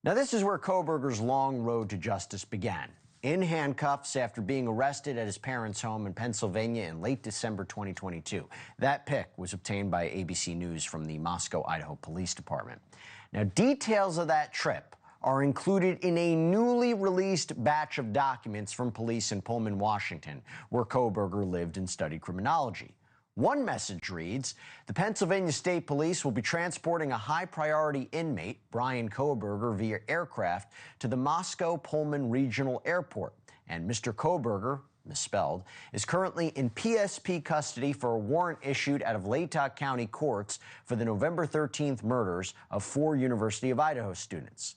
Now, this is where Kohberger's long road to justice began. In handcuffs after being arrested at his parents' home in Pennsylvania in late December 2022. That pic was obtained by ABC News from the Moscow, Idaho Police Department. Now, details of that trip are included in a newly released batch of documents from police in Pullman, Washington, where Kohberger lived and studied criminology. One message reads, the Pennsylvania State Police will be transporting a high-priority inmate, Bryan Kohberger, via aircraft to the Moscow Pullman Regional Airport. And Mr. Kohberger, misspelled, is currently in PSP custody for a warrant issued out of Latah County courts for the November 13th murders of 4 University of Idaho students.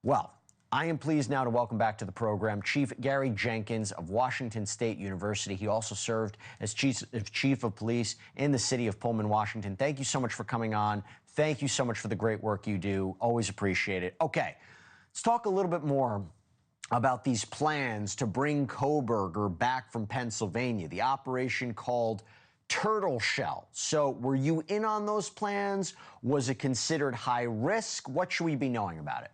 Well, I am pleased now to welcome back to the program Chief Gary Jenkins of Washington State University. He also served as Chief of Police in the city of Pullman, Washington. Thank you so much for coming on. Thank you so much for the great work you do. Always appreciate it. Okay, let's talk a little bit more about these plans to bring Kohberger back from Pennsylvania, the operation called Turtle Shell. So were you in on those plans? Was it considered high risk? What should we be knowing about it?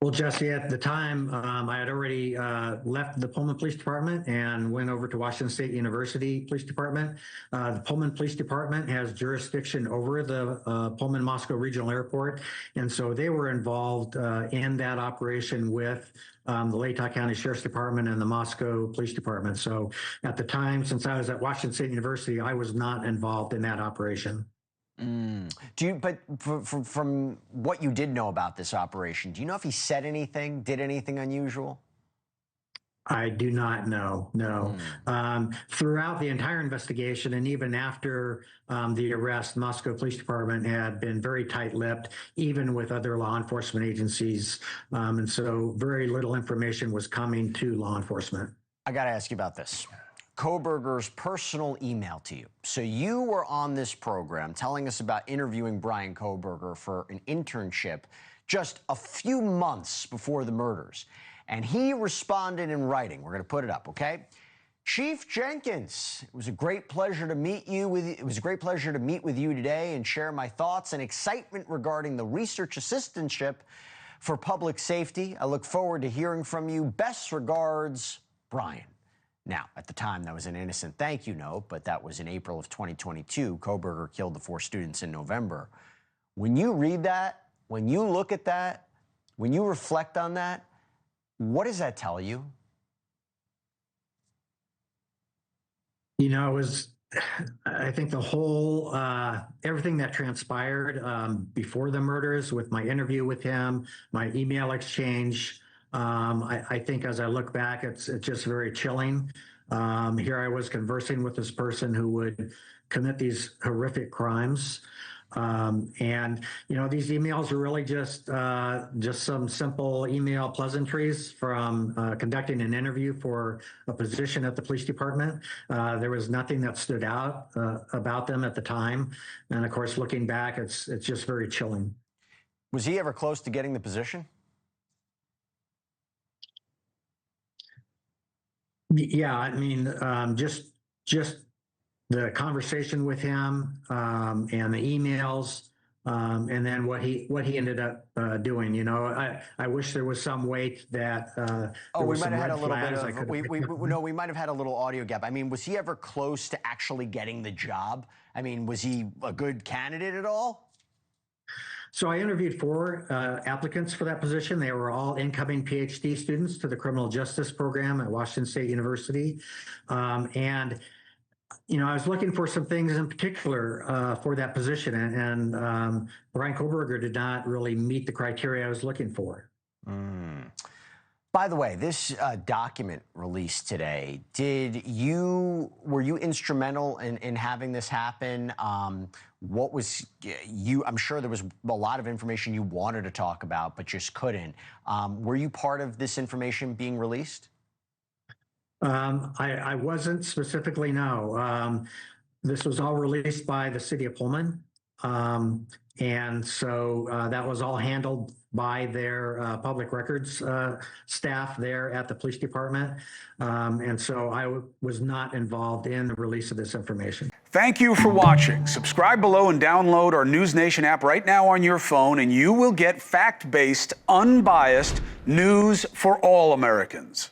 Well, Jesse, at the time, I had already left the Pullman Police Department and went over to Washington State University Police Department. The Pullman Police Department has jurisdiction over the Pullman Moscow Regional Airport, and so they were involved in that operation with the Latah County Sheriff's Department and the Moscow Police Department. So at the time, since I was at Washington State University, I was not involved in that operation. But from what you did know about this operation, do you know if he said anything, did anything unusual? I do not know, no. Throughout the entire investigation and even after the arrest, Moscow Police Department had been very tight-lipped, even with other law enforcement agencies. And so very little information was coming to law enforcement. I got to ask you about this. Kohberger's personal email to you. So you were on this program telling us about interviewing Bryan Kohberger for an internship just a few months before the murders. And he responded in writing. We're going to put it up, okay? Chief Jenkins, it was a great pleasure to meet you. It was a great pleasure to meet with you today and share my thoughts and excitement regarding the research assistantship for public safety. I look forward to hearing from you. Best regards, Bryan. Now, at the time, that was an innocent thank you note, but that was in April of 2022. Kohberger killed the 4 students in November. When you read that, when you look at that, when you reflect on that, what does that tell you? You know, it was, I think the whole, everything that transpired before the murders with my interview with him, my email exchange, I think as I look back, it's just very chilling. Here I was conversing with this person who would commit these horrific crimes. And, you know, these emails are really just some simple email pleasantries from conducting an interview for a position at the police department. There was nothing that stood out about them at the time. And of course, looking back, it's just very chilling. Was he ever close to getting the position? Yeah, I mean, just the conversation with him and the emails, and then what he ended up doing. You know, I wish there was some weight that. We might have had a little bit of. We might have had a little audio gap. I mean, was he ever close to actually getting the job? I mean, was he a good candidate at all? So I interviewed 4 applicants for that position. They were all incoming PhD students to the criminal justice program at Washington State University. And, you know, I was looking for some things in particular for that position. And Bryan Kohberger did not really meet the criteria I was looking for. By the way, this document released today, were you instrumental in having this happen? What was I'm sure there was a lot of information you wanted to talk about, but just couldn't. Were you part of this information being released? I wasn't specifically, no. This was all released by the city of Pullman. And so that was all handled by their public records staff there at the police department. And so I was not involved in the release of this information. Thank you for watching. Subscribe below and download our NewsNation app right now on your phone, and you will get fact-based, unbiased news for all Americans.